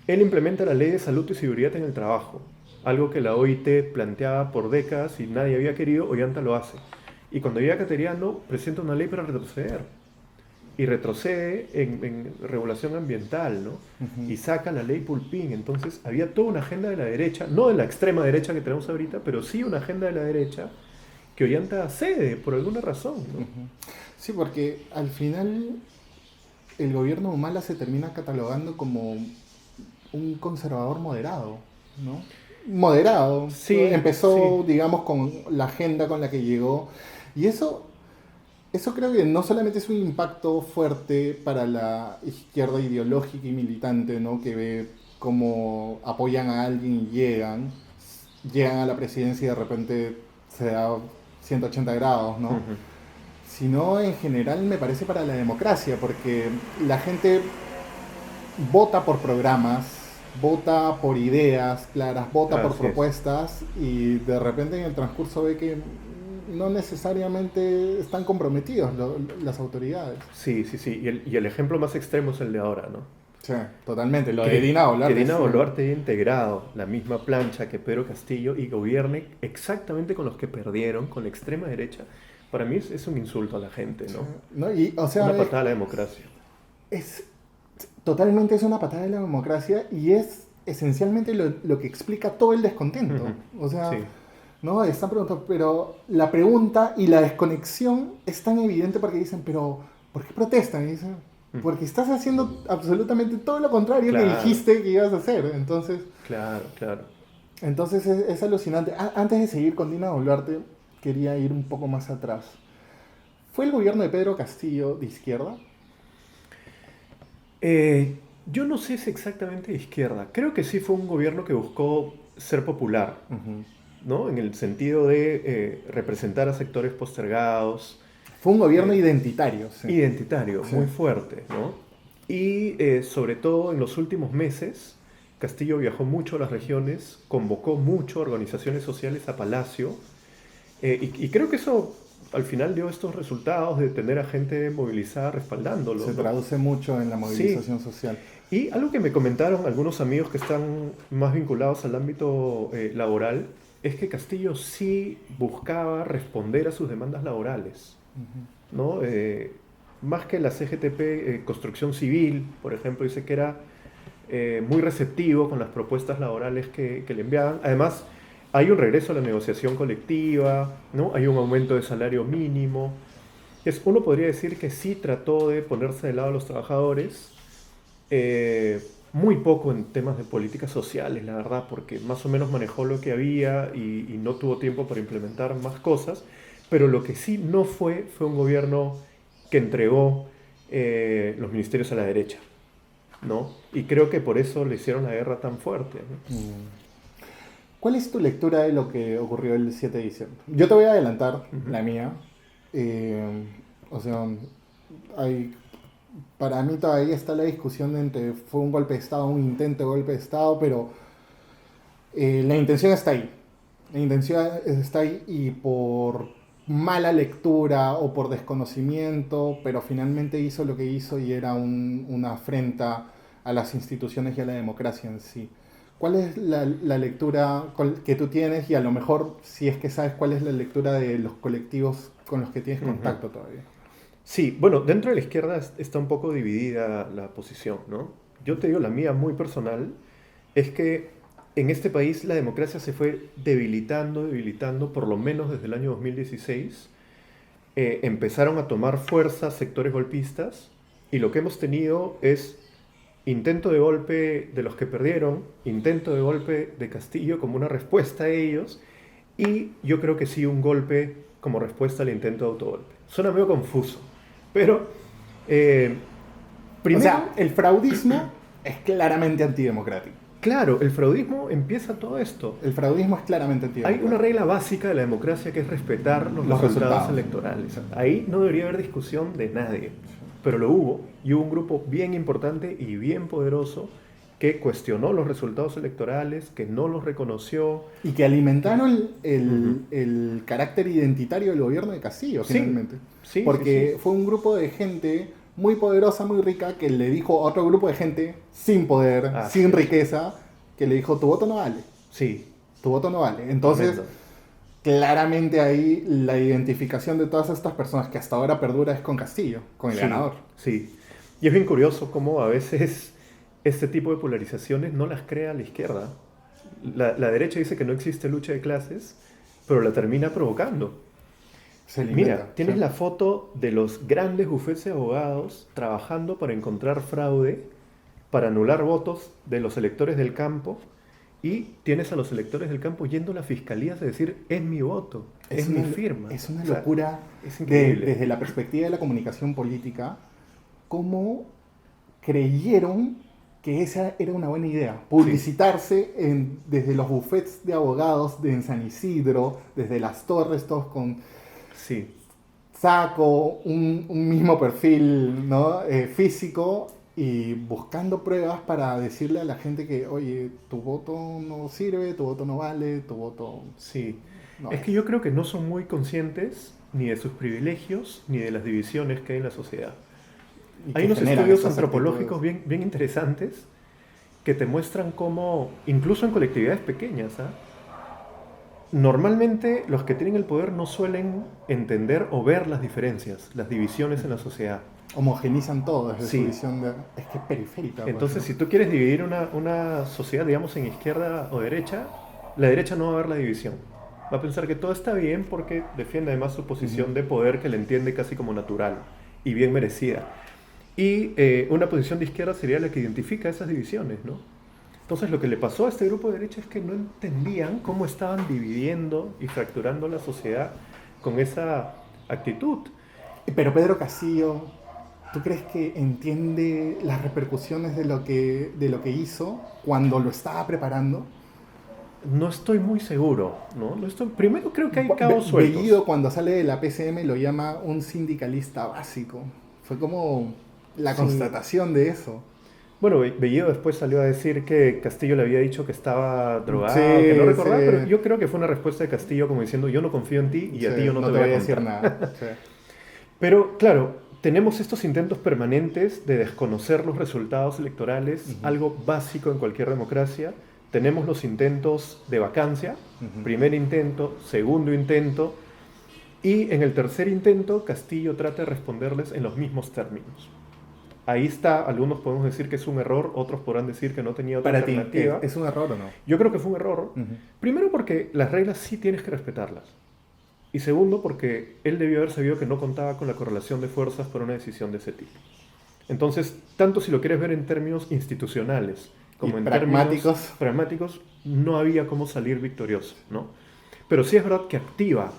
él implementa la ley de salud y seguridad en el trabajo, algo que la OIT planteaba por décadas y nadie había querido, Ollanta lo hace. Y cuando llega Cateriano, presenta una ley para retroceder. Y retrocede en regulación ambiental, ¿no? ujú. Y saca la ley Pulpín. Entonces había toda una agenda de la derecha, no de la extrema derecha que tenemos ahorita, pero sí una agenda de la derecha que Ollanta cede por alguna razón, ¿no? Ujú. Sí, porque al final el gobierno de Humala se termina catalogando como un conservador moderado, ¿no? Moderado. Sí, Empezó, sí. digamos, con la agenda con la que llegó. Y eso eso creo que no solamente es un impacto fuerte para la izquierda ideológica y militante, ¿no? Que ve cómo apoyan a alguien y llegan a la presidencia y de repente se da 180 grados, ¿no? Ujú. Sino en general me parece para la democracia, porque la gente vota por programas, vota por ideas claras, vota por Así es. propuestas y de repente en el transcurso ve que no necesariamente están comprometidos las autoridades. Sí, sí, sí. Y el ejemplo más extremo es el de ahora, ¿no? Sí, totalmente. Lo de Que, Dina que Boluarte Dina es... Boluarte haya integrado la misma plancha que Pedro Castillo y gobierne exactamente con los que perdieron, con la extrema derecha, para mí es un insulto a la gente, ¿no? ¿no? Y, o sea, Una patada a la democracia. es totalmente es una patada de la democracia y es esencialmente lo que explica todo el descontento. Ujú. O sea, Sí. no, están preguntando, pero la pregunta y la desconexión es tan evidente porque dicen, pero ¿por qué protestan? Y dicen, Mm. porque estás haciendo absolutamente todo lo contrario que Claro, dijiste que ibas a hacer. claro, claro. Entonces es alucinante. Antes de seguir con Dina Boluarte, quería ir un poco más atrás. ¿Fue el gobierno de Pedro Castillo de izquierda? Yo no sé si exactamente de izquierda. Creo que sí fue un gobierno que buscó ser popular, Ujú. ¿no? En el sentido de representar a sectores postergados, Fue un gobierno eh, identitario, sí. identitario, Sí. muy fuerte, ¿no? Y sobre todo en los últimos meses, Castillo viajó mucho a las regiones, convocó mucho a organizaciones sociales a Palacio, y creo que eso al final dio estos resultados de tener a gente movilizada respaldándolo, Se ¿no? traduce mucho en la Sí, movilización social. y algo que me comentaron algunos amigos que están más vinculados al ámbito laboral es que Castillo sí buscaba responder a sus demandas laborales, ¿no? Más que la CGTP, Construcción Civil, por ejemplo, dice que era muy receptivo con las propuestas laborales que le enviaban. Además, hay un regreso a la negociación colectiva, ¿no? Hay un aumento de salario mínimo. Uno podría decir que sí trató de ponerse del lado de los trabajadores, muy poco en temas de políticas sociales, la verdad, porque más o menos manejó lo que había y no tuvo tiempo para implementar más cosas, pero lo que sí no fue un gobierno que entregó los ministerios a la derecha, ¿no? Y creo que por eso le hicieron la guerra tan fuerte, ¿no? Mm. ¿Cuál es tu lectura de lo que ocurrió el 7 de diciembre? Yo te voy a adelantar Ujú. la mía. Eh, o sea, hay, para mí todavía está la discusión de entre fue un golpe de Estado, un intento de golpe de Estado, pero la intención está ahí. La intención está ahí y por mala lectura o por desconocimiento, pero finalmente hizo lo que hizo y era una afrenta a las instituciones y a la democracia en sí. ¿Cuál es la lectura que tú tienes y a lo mejor si es que sabes cuál es la lectura de los colectivos con los que tienes Ujú. contacto todavía? Sí, bueno, dentro de la izquierda está un poco dividida la posición, ¿no? Yo te digo, la mía muy personal es que en este país la democracia se fue debilitando, debilitando, por lo menos desde el año 2016. Empezaron a tomar fuerza sectores golpistas y lo que hemos tenido es intento de golpe de los que perdieron, intento de golpe de Castillo como una respuesta a ellos y yo creo que sí un golpe como respuesta al intento de autogolpe. Suena medio confuso, pero eh, O primero, sea, el fraudismo es claramente antidemocrático. claro, el fraudismo empieza todo esto. El fraudismo es claramente Hay una antidemocrático. regla básica de la democracia que es respetar los Los resultados resultados. electorales. Ahí no debería haber discusión de nadie, pero lo hubo, y hubo un grupo bien importante y bien poderoso que cuestionó los resultados electorales, que no los reconoció. Y que alimentaron Ujú. el carácter identitario del gobierno de Castillo, Sí, finalmente. sí, sí, sí. Porque fue un grupo de gente muy poderosa, muy rica, que le dijo a otro grupo de gente sin poder, Así sin es. riqueza, que le dijo, tu voto no vale, Sí, tu voto no vale. Entonces, tremendo. claramente ahí la identificación de todas estas personas que hasta ahora perdura es con Castillo, con el Sí, ganador. sí. Y es bien curioso cómo a veces este tipo de polarizaciones no las crea la izquierda. La derecha dice que no existe lucha de clases, pero la termina provocando. Se le inventa. Mira, Sí. tienes la foto de los grandes bufetes de abogados trabajando para encontrar fraude, para anular votos de los electores del campo y tienes a los electores del campo yendo a la fiscalía a decir, es mi voto, es mi firma. Es una O sea, locura es increíble. desde la perspectiva de la comunicación política, cómo creyeron que esa era una buena idea. Publicitarse desde los bufetes de abogados en San Isidro, desde las torres, todos con Sí, saco, un mismo perfil, ¿no? Físico, y buscando pruebas para decirle a la gente que, oye, tu voto no sirve, tu voto no vale, tu voto sí. no Es es. que yo creo que no son muy conscientes ni de sus privilegios ni de las divisiones que hay en la sociedad. Y Hay que unos generan estudios esas antropológicos actitudes. bien interesantes que te muestran cómo, incluso en colectividades pequeñas, ¿ah? Normalmente los que tienen el poder no suelen entender o ver las diferencias, las divisiones en la sociedad. Homogenizan todo desde su Sí. visión de... Es que es periférica, pues, Entonces, ¿no? si tú quieres dividir una sociedad, digamos, en izquierda o derecha, la derecha no va a ver la división. Va a pensar que todo está bien porque defiende además su Ujú. posición de poder que la entiende casi como natural y bien merecida. Y una posición de izquierda sería la que identifica esas divisiones, ¿no? Entonces lo que le pasó a este grupo de derecha es que no entendían cómo estaban dividiendo y fracturando la sociedad con esa actitud. Pero Pedro Castillo, ¿tú crees que entiende las repercusiones de lo que hizo cuando lo estaba preparando? No estoy muy seguro, ¿no? No estoy, primero creo que hay cabos Bellido sueltos. cuando sale de la PCM lo llama un sindicalista básico. Fue como la Sí. constatación de eso. Bueno, Bellido después salió a decir que Castillo le había dicho que estaba drogado, que no Sí, recordaba, pero sí, yo creo que fue una respuesta de Castillo como diciendo yo no confío en ti y sí, a ti yo no no te te voy voy a a decir contar. nada. Sí. Pero claro, tenemos estos intentos permanentes de desconocer los resultados electorales, Ujú, algo básico en cualquier democracia. Tenemos los intentos de vacancia, ujú. primer intento, segundo intento, y en el tercer intento Castillo trata de responderles en los mismos términos. Ahí está, algunos podemos decir que es un error, otros podrán decir que no tenía otra Para ti, alternativa. es un error o no? Yo creo que fue un error, Ujú. primero porque las reglas sí tienes que respetarlas. Y segundo, porque él debió haber sabido que no contaba con la correlación de fuerzas para una decisión de ese tipo. Entonces, tanto si lo quieres ver en términos institucionales Y como en términos pragmáticos. pragmáticos, no había cómo salir victorioso, ¿no? Pero sí es verdad que activa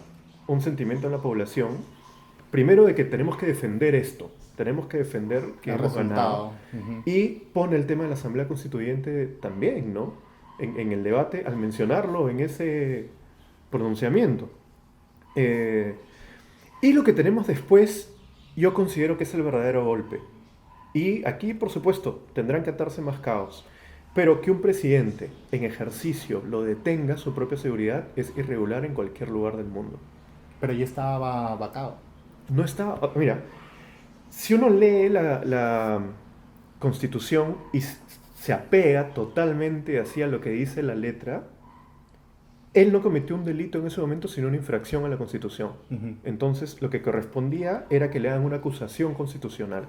un sentimiento en la población, primero de que tenemos que defender esto, tenemos que defender que El hemos ganado, resultado. Ujú. y pone el tema de la Asamblea Constituyente también, ¿no? En el debate, al mencionarlo en ese pronunciamiento. Eh, y lo que tenemos después, yo considero que es el verdadero golpe. Y aquí, por supuesto, tendrán que atarse más caos. Pero que un presidente en ejercicio lo detenga su propia seguridad es irregular en cualquier lugar del mundo. Pero ya estaba vacado. No está. Mira, si uno lee la Constitución y se apega totalmente hacia lo que dice la letra, él no cometió un delito en ese momento, sino una infracción a la Constitución. Ujú. Entonces, lo que correspondía era que le hagan una acusación constitucional.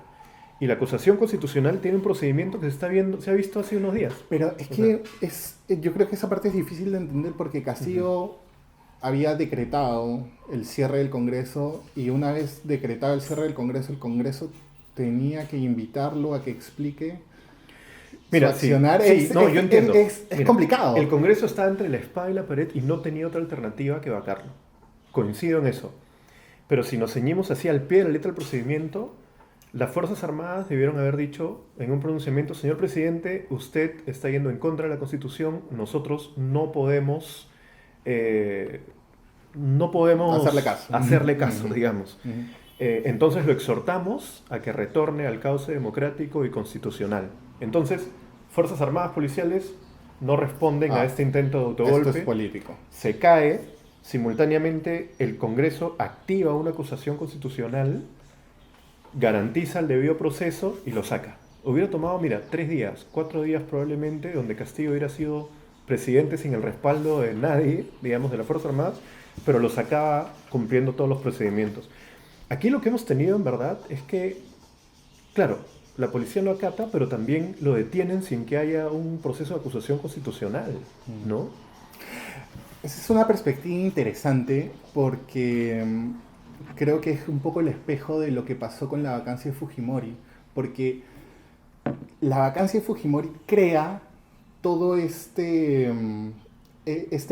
Y la acusación constitucional tiene un procedimiento que se ha visto hace unos días. Pero es O sea, que yo creo que esa parte es difícil de entender porque Castillo había decretado el cierre del Congreso y una vez decretado el Congreso tenía que invitarlo a que explique su mira, sí, accionar. sí, no, yo entiendo. Es Mira, complicado. el Congreso está entre la espada y la pared y no tenía otra alternativa que vacarlo. Coincido en eso. Pero si nos ceñimos así al pie de la letra del procedimiento, las Fuerzas Armadas debieron haber dicho en un pronunciamiento, señor presidente, usted está yendo en contra de la Constitución, nosotros eh, no Hacerle podemos caso. hacerle caso, Ujú, digamos. ujú. Entonces lo exhortamos a que retorne al cauce democrático y constitucional. Entonces, Fuerzas Armadas policiales no responden a Ah, este intento de esto es autogolpe, político. se cae, simultáneamente el Congreso activa una acusación constitucional, garantiza el debido proceso y lo saca. Hubiera tomado, mira, 3 días, 4 días probablemente, donde Castillo hubiera sido presidente sin el respaldo de nadie, digamos, de las Fuerzas Armadas, pero lo sacaba cumpliendo todos los procedimientos. Aquí lo que hemos tenido en verdad es que, claro, la policía lo acata, pero también lo detienen sin que haya un proceso de acusación constitucional, ¿no? Esa es una perspectiva interesante porque creo que es un poco el espejo de lo que pasó con la vacancia de Fujimori. Porque la vacancia de Fujimori crea todo este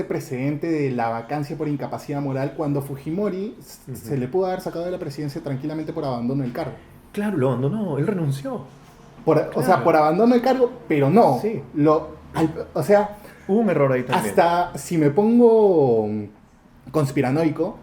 precedente de la vacancia por incapacidad moral cuando Fujimori se le pudo haber sacado de la presidencia tranquilamente por abandono del cargo. Claro, lo abandonó, él renunció. O sea, por abandono del cargo, pero no. Sí. O sea, Hubo un error ahí también. hasta si me pongo conspiranoico,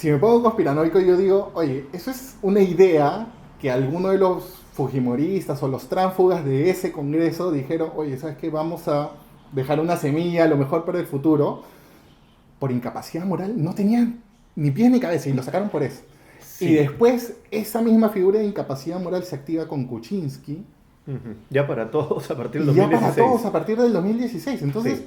yo digo, oye, eso es una idea que alguno de los fujimoristas o los tránsfugas de ese congreso dijeron, oye, ¿sabes qué? Vamos a dejar una semilla, a lo mejor para el futuro. Por incapacidad moral no tenían ni pies ni cabeza y lo sacaron por eso. Sí. Y después esa misma figura de incapacidad moral se activa con Kuczynski. Ya para todos a partir del Y ya 2016. para todos a partir del 2016. Entonces, Sí.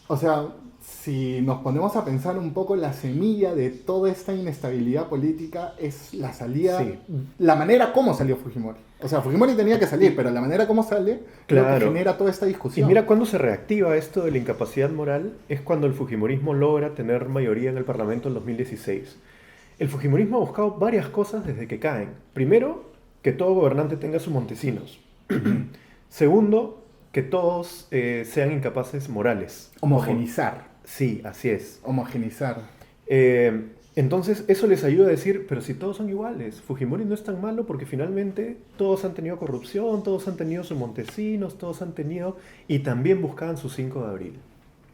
o sea, si nos ponemos a pensar un poco, la semilla de toda esta inestabilidad política es la salida, Sí. la manera como salió Fujimori. O sea, Fujimori tenía que salir, pero la manera como sale creo que Claro. genera toda esta Y discusión. mira, cuando se reactiva esto de la incapacidad moral es cuando el fujimorismo logra tener mayoría en el Parlamento en 2016. El fujimorismo ha buscado varias cosas desde que caen. Primero, que todo gobernante tenga sus Montesinos. Segundo, que todos sean incapaces morales. Homogenizar. Sí, así es. Homogenizar. Entonces eso les ayuda a decir, pero si todos son iguales, Fujimori no es tan malo porque finalmente todos han tenido corrupción, todos han tenido sus Montesinos, todos han tenido, y también buscaban su 5 de abril.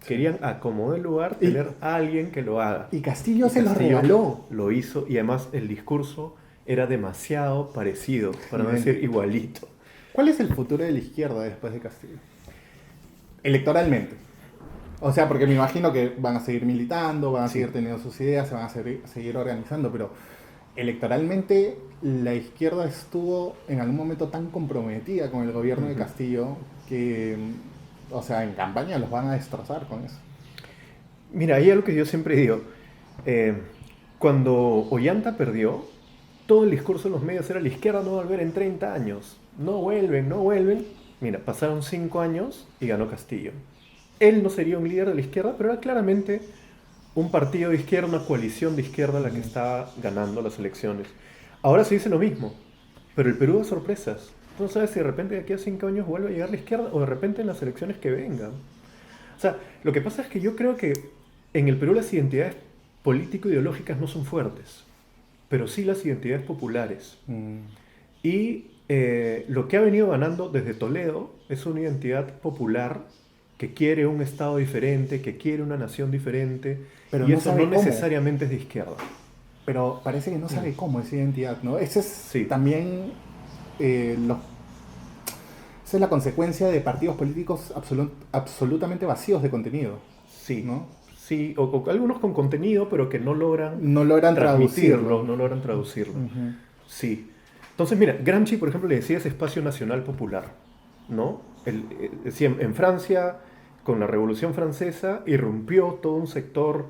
Querían acomodar el lugar, tener a alguien que lo haga. Y Castillo Y se lo Castillo regaló. Lo hizo, y además el discurso era demasiado parecido, para no decir igualito. ¿Cuál es el futuro de la izquierda después de Castillo? Electoralmente. O sea, porque me imagino que van a seguir militando, van a seguir teniendo sus ideas, se van a seguir organizando, pero electoralmente la izquierda estuvo en algún momento tan comprometida con el gobierno de Castillo que, o sea, en campaña los van a destrozar con eso. Mira, hay algo que yo siempre digo. Cuando Ollanta perdió, todo el discurso de los medios era la izquierda no va a volver en 30 años. No vuelven, no vuelven. Mira, pasaron 5 años y ganó Castillo. Él no sería un líder de la izquierda, pero era claramente un partido de izquierda, una coalición de izquierda la que estaba ganando las elecciones. Ahora se dice lo mismo, pero el Perú da sorpresas. Tú no sabes si de repente de aquí a 5 años vuelve a llegar la izquierda o de repente en las elecciones que vengan. O sea, lo que pasa es que yo creo que en el Perú las identidades político-ideológicas no son fuertes, pero sí las identidades populares. Y lo que ha venido ganando desde Toledo es una identidad popular que quiere un Estado diferente, que quiere una nación diferente, pero y no eso sabe no cómo. necesariamente es de izquierda. Pero parece que no sabe cómo esa identidad, ¿no? Ese es Sí. también esa es la consecuencia de partidos políticos absolutamente vacíos de contenido. Sí, ¿no? Sí, o algunos con contenido, pero que no logran No logran transmitirlo, traducirlo. no logran traducirlo. Ujú. Sí. Entonces, mira, Gramsci, por ejemplo, le decía ese espacio nacional popular, ¿no? Decía, en Francia, con la Revolución Francesa, irrumpió todo un sector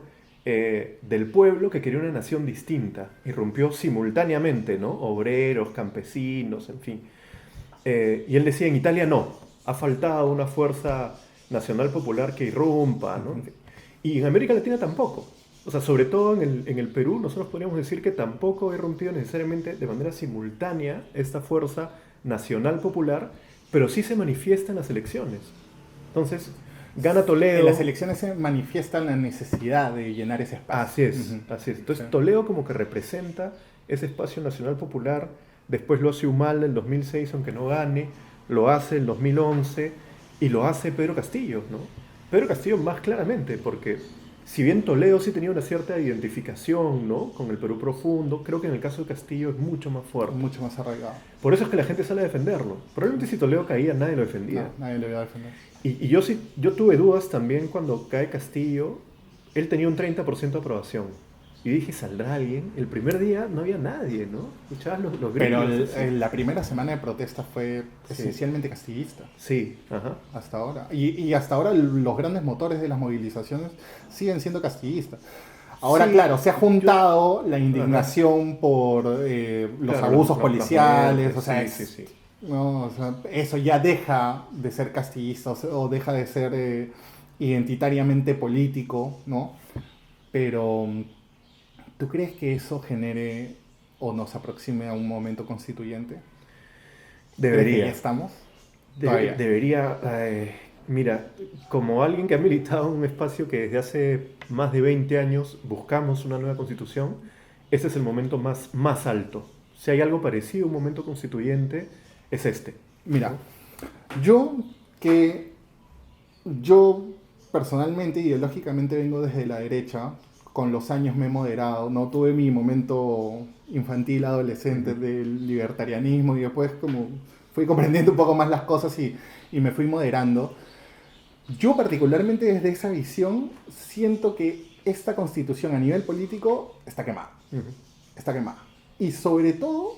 del pueblo que quería una nación distinta. Irrumpió simultáneamente, ¿no? Obreros, campesinos, en fin. Y él decía, en Italia no, ha faltado una fuerza nacional popular que irrumpa, ¿no? Y en América Latina tampoco. O sea, sobre todo en el Perú, nosotros podríamos decir que tampoco ha irrumpido necesariamente de manera simultánea esta fuerza nacional popular, pero sí se manifiesta en las elecciones. Entonces, gana Toledo. En las elecciones se manifiesta la necesidad de llenar ese espacio. Así es, así es. Entonces, Toledo como que representa ese espacio nacional popular. Después lo hace Humala en 2006, aunque no gane. Lo hace en 2011 y lo hace Pedro Castillo, ¿no? Pedro Castillo más claramente, porque si bien Toledo sí tenía una cierta identificación, ¿no?, con el Perú profundo, creo que en el caso de Castillo es mucho más fuerte. Mucho más arraigado. Por eso es que la gente sale a defenderlo. Probablemente si Toledo caía, nadie lo defendía. No, nadie lo iba a defender. Y yo tuve dudas también cuando cae Castillo. Él tenía un 30% de aprobación. Y dije, ¿saldrá alguien? El primer día no había nadie, ¿no? Escuchabas los gritos. Pero la primera semana de protesta fue esencialmente castillista. Sí, ajá. Hasta ahora. Y hasta ahora los grandes motores de las movilizaciones siguen siendo castillistas. Ahora, Sí, claro, se ha juntado la indignación por los Claro, abusos las policiales. muertes, O sea, sí. ¿no? O sea, eso ya deja de ser castillista o deja de ser identitariamente político, ¿no? Pero, ¿tú crees que eso genere o nos aproxime a un momento constituyente? ¿Crees que Debería. ya estamos? Todavía. Debería, mira, como alguien que ha militado en un espacio que desde hace más de 20 años buscamos una nueva constitución, este es el momento más alto. Si hay algo parecido a un momento constituyente, es este. Mira, yo que yo personalmente, ideológicamente vengo desde la derecha, con los años me he moderado, no tuve mi momento infantil, adolescente del libertarianismo y después como fui comprendiendo un poco más las cosas y me fui moderando. Yo particularmente desde esa visión siento que esta constitución a nivel político está quemada, está quemada. Y sobre todo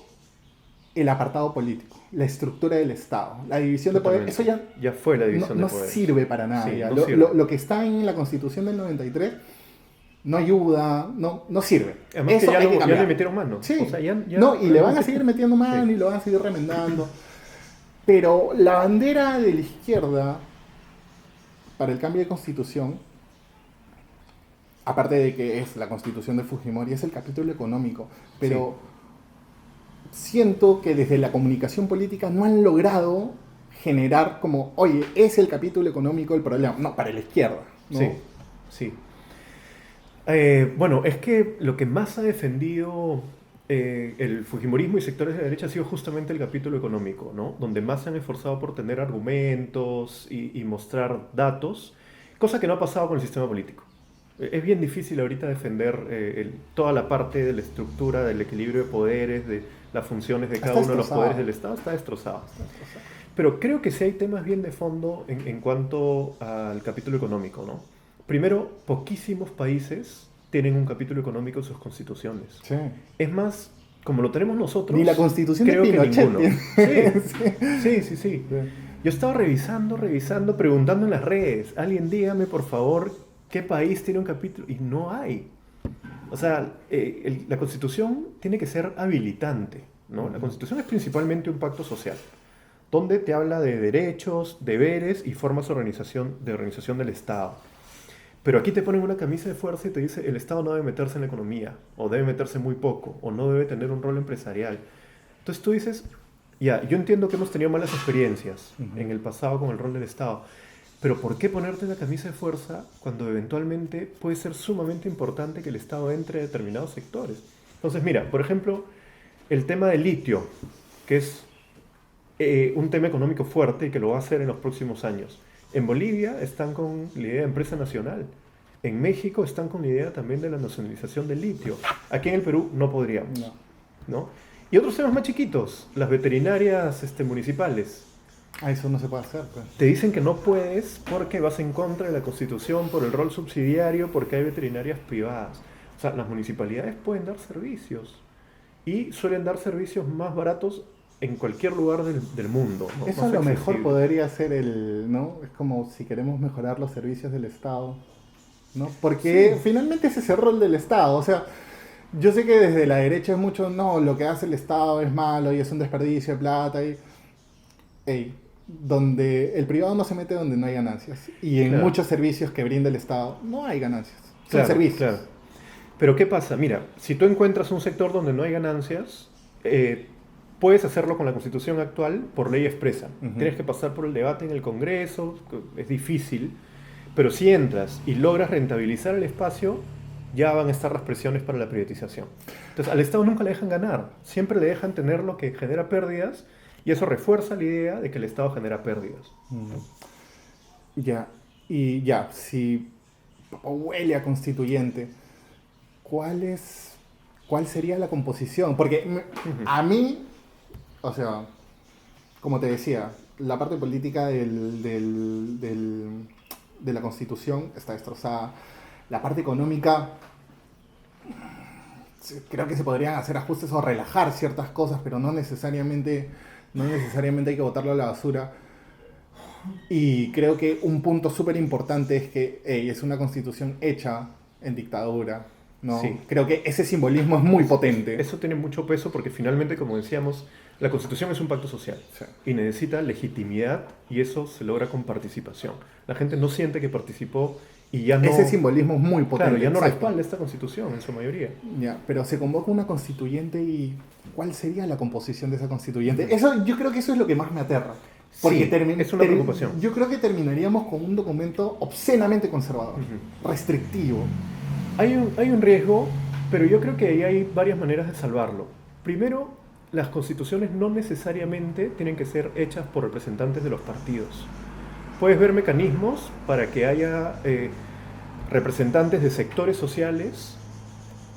el apartado político, la estructura del Estado, la división de poder, eso ya fue la división no de poder. sirve para nada. Sí, Ya. no sirve. Lo que está en la Constitución del 93 no ayuda, no sirve. Además eso que hay que ya cambiar. le metieron mano. Sí. O sea, ya no, y le van a seguir metiendo mano Sí. y lo van a seguir remendando. Pero la bandera de la izquierda para el cambio de constitución, aparte de que es la constitución de Fujimori, es el capítulo económico. Pero siento que desde la comunicación política no han logrado generar como, oye, es el capítulo económico el problema. No, para la izquierda, ¿no? Sí, sí. Bueno, es que lo que más ha defendido el fujimorismo y sectores de la derecha ha sido justamente el capítulo económico, ¿no? Donde más se han esforzado por tener argumentos y mostrar datos, cosa que no ha pasado con el sistema político. Es bien difícil ahorita defender toda la parte de la estructura, del equilibrio de poderes, de las funciones de cada uno de los poderes del Estado, está destrozado. Pero creo que sí hay temas bien de fondo en cuanto al capítulo económico, ¿no? Primero, poquísimos países tienen un capítulo económico en sus constituciones. Sí. Es más, como lo tenemos nosotros, Ni la constitución creo de que Pinochet ninguno. tiene. Sí. Yo estaba revisando, preguntando en las redes, alguien dígame por favor qué país tiene un capítulo, y no hay. O sea, la constitución tiene que ser habilitante, ¿no? La constitución es principalmente un pacto social, donde te habla de derechos, deberes y formas de organización del Estado. Pero aquí te ponen una camisa de fuerza y te dice el Estado no debe meterse en la economía, o debe meterse muy poco, o no debe tener un rol empresarial. Entonces tú dices, ya, yo entiendo que hemos tenido malas experiencias en el pasado con el rol del Estado, pero ¿por qué ponerte la camisa de fuerza cuando eventualmente puede ser sumamente importante que el Estado entre a determinados sectores? Entonces mira, por ejemplo, el tema del litio, que es un tema económico fuerte y que lo va a hacer en los próximos años. En Bolivia están con la idea de empresa nacional. En México están con la idea también de la nacionalización del litio. Aquí en el Perú no podríamos, ¿no? Y otros temas más chiquitos, las veterinarias municipales. Eso no se puede hacer, pues. Te dicen que no puedes porque vas en contra de la Constitución por el rol subsidiario, porque hay veterinarias privadas. O sea, las municipalidades pueden dar servicios y suelen dar servicios más baratos en cualquier lugar del mundo, ¿no? Eso Más a lo mejor accesible. podría ser ¿no? Es como si queremos mejorar los servicios del Estado, ¿no? Porque finalmente ese es el rol del Estado. O sea, yo sé que desde la derecha es mucho, no, lo que hace el Estado es malo y es un desperdicio de plata donde el privado no se mete donde no hay ganancias. Y en muchos servicios que brinda el Estado no hay ganancias. Son servicios. Claro. Pero ¿qué pasa? Mira, si tú encuentras un sector donde no hay ganancias, puedes hacerlo con la Constitución actual por ley expresa. Tienes que pasar por el debate en el Congreso, es difícil, pero si entras y logras rentabilizar el espacio, ya van a estar las presiones para la privatización. Entonces, al Estado nunca le dejan ganar, siempre le dejan tener lo que genera pérdidas, y eso refuerza la idea de que el Estado genera pérdidas. Si huele a constituyente, ¿cuál sería la composición? Porque a mí, o sea, como te decía, la parte política de la Constitución está destrozada. La parte económica, creo que se podrían hacer ajustes o relajar ciertas cosas, pero no necesariamente hay que botarlo a la basura. Y creo que un punto súper importante es que es una Constitución hecha en dictadura, ¿no? Sí. Creo que ese simbolismo es muy potente. Eso tiene mucho peso porque finalmente, como decíamos, la Constitución es un pacto social y necesita legitimidad, y eso se logra con participación. La gente no siente que participó y ya no... Ese simbolismo es muy potente. Claro, ya no exacto. respalda esta Constitución en su mayoría. Ya, pero se convoca una constituyente y ¿cuál sería la composición de esa constituyente? Eso, yo creo que eso es lo que más me aterra. Porque Sí, es una preocupación. yo creo que terminaríamos con un documento obscenamente conservador, restrictivo. Hay un riesgo, pero yo creo que ahí hay varias maneras de salvarlo. Primero, las constituciones no necesariamente tienen que ser hechas por representantes de los partidos. Puedes ver mecanismos para que haya representantes de sectores sociales,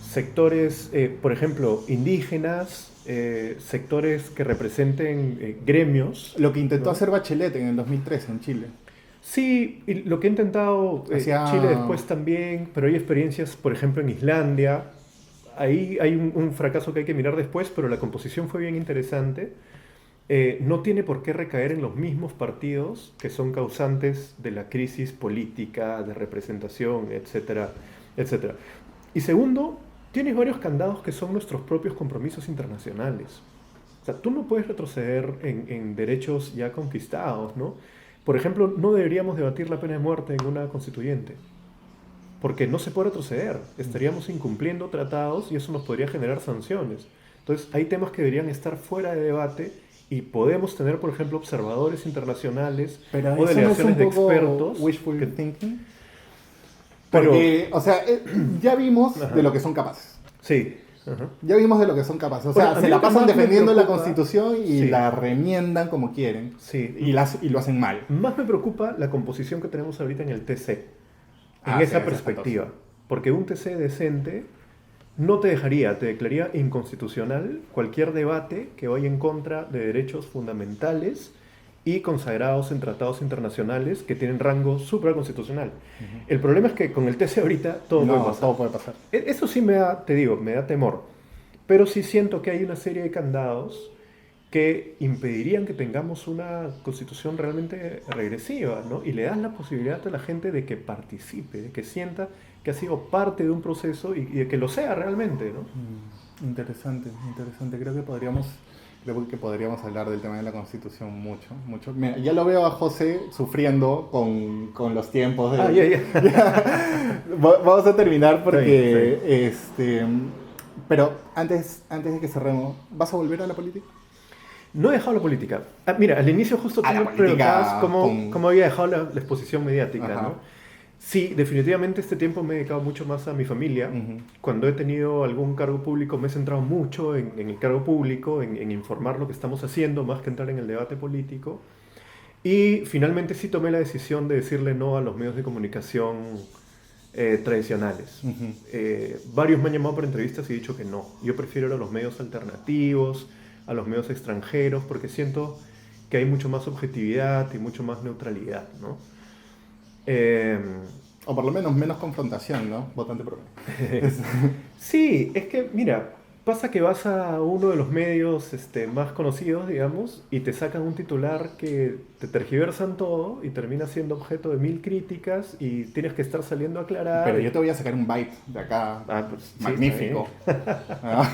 sectores, por ejemplo, indígenas, sectores que representen gremios, Lo que intentó ¿no? hacer Bachelet en el 2013 en Chile. Sí, y lo que ha intentado Hacia... Chile después también, pero hay experiencias, por ejemplo, en Islandia. Ahí hay un fracaso que hay que mirar después, pero la composición fue bien interesante. No tiene por qué recaer en los mismos partidos que son causantes de la crisis política, de representación, etcétera, etcétera. Y segundo, tienes varios candados que son nuestros propios compromisos internacionales. O sea, tú no puedes retroceder en derechos ya conquistados, ¿no? Por ejemplo, no deberíamos debatir la pena de muerte en una constituyente, porque no se puede retroceder. Estaríamos incumpliendo tratados y eso nos podría generar sanciones. Entonces, hay temas que deberían estar fuera de debate y podemos tener, por ejemplo, observadores internacionales Pero o eso no es un delegaciones de poco expertos. wishful que- thinking. pero, Porque, o sea, ya vimos Ajá. de lo que son capaces. sí. Ajá. Ya vimos de lo que son capaces. O sea, Bueno, a se mí la lo que pasan más me defendiendo la preocupa- Constitución y Sí. la remiendan como quieren. Sí. Y lo hacen mal. Más me preocupa la composición que tenemos ahorita en el TC, en Ah, sí, esa es perspectiva. espantoso. Porque un TC decente no te dejaría, te declararía inconstitucional cualquier debate que vaya en contra de derechos fundamentales y consagrados en tratados internacionales que tienen rango supraconstitucional. El problema es que con el TC ahorita todo puede No, pasar. todo puede pasar. Eso sí me da, te digo, me da temor. Pero sí siento que hay una serie de candados que impedirían que tengamos una constitución realmente regresiva, ¿no? Y le das la posibilidad a la gente de que participe, de que sienta que ha sido parte de un proceso y de que lo sea realmente, ¿no? Interesante, interesante. Creo que podríamos hablar del tema de la Constitución mucho, mucho. Mira, ya lo veo a José sufriendo con los tiempos. Ah, ya. Vamos a terminar porque, Está pero antes de que cerremos, ¿vas a volver a la política? No he dejado la política. Ah, mira, al inicio justo A tú la me política preguntabas con- cómo había dejado la exposición mediática, Ajá. ¿no? Sí, definitivamente este tiempo me he dedicado mucho más a mi familia. Ujú. Cuando he tenido algún cargo público me he centrado mucho en el cargo público, en informar lo que estamos haciendo, más que entrar en el debate político. Y finalmente sí tomé la decisión de decirle no a los medios de comunicación tradicionales. Ujú. Varios me han llamado para entrevistas y he dicho que no. Yo prefiero ir a los medios alternativos, a los medios extranjeros, porque siento que hay mucho más objetividad y mucho más neutralidad, ¿no? O por lo menos menos confrontación, ¿no? Votante pro. Sí, es que, mira, pasa que vas a uno de los medios más conocidos, digamos, y te sacan un titular que te tergiversan todo y termina siendo objeto de 1000 críticas y tienes que estar saliendo a aclarar. Pero yo te voy a sacar un byte de acá. Ah, pues, sí, Magnífico. Ah,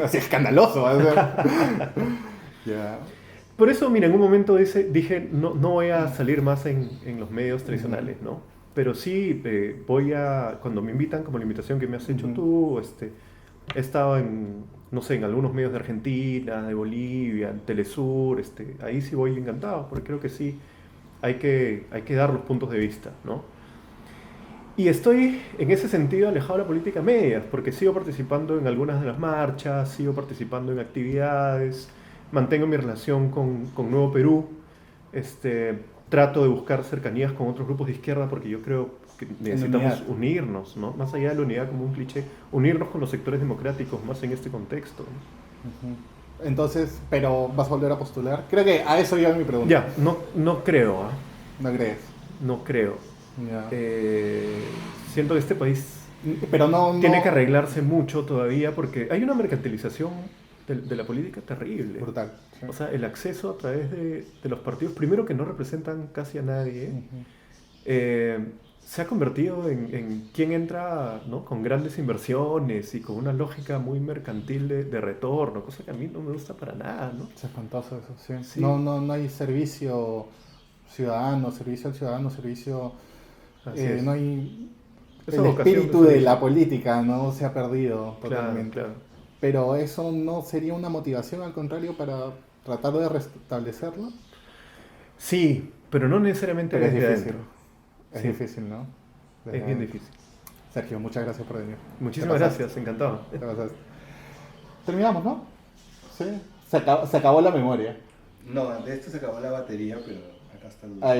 así escandaloso. Va a ser. Ya. Por eso, mira, en un momento dije, no voy a salir más en los medios tradicionales, ¿no? Pero sí, cuando me invitan, como la invitación que me has hecho tú, he estado no sé, en algunos medios de Argentina, de Bolivia, en Telesur, ahí sí voy encantado, porque creo que sí, hay que dar los puntos de vista, ¿no? Y estoy, en ese sentido, alejado de la política media, porque sigo participando en algunas de las marchas, sigo participando en actividades, mantengo mi relación con Nuevo Perú, trato de buscar cercanías con otros grupos de izquierda porque yo creo que necesitamos unirnos, ¿no? Más allá de la unidad como un cliché, unirnos con los sectores democráticos más en este contexto, ¿no? Entonces, pero ¿vas a volver a postular? Creo que a eso iba mi pregunta. Ya, no creo, ¿ah? ¿No crees? No creo. Ya. Siento que este país Pero no... tiene que arreglarse mucho todavía porque hay una mercantilización de la política terrible. Brutal. Sí. O sea, el acceso a través de los partidos, primero que no representan casi a nadie, se ha convertido en quien entra, ¿no? Con grandes inversiones y con una lógica muy mercantil de retorno, cosa que a mí no me gusta para nada, ¿no? Es espantoso eso, sí. Sí. No hay servicio ciudadano, servicio... Así es. No hay... Esa el vocación espíritu de de servicio. la política, ¿no? Se ha perdido Claro, totalmente. claro. Pero eso no sería una motivación, al contrario, para tratar de restablecerlo. Sí, pero no necesariamente Pero es desde difícil. adentro. Es Sí. difícil, ¿no? Es bien difícil. Sergio, muchas gracias por venir. Muchísimas Te pasaste, gracias, encantado. te pasaste. Terminamos, ¿no? Sí. Se acabó la memoria. No, de esto se acabó la batería, pero acá está el... Ah,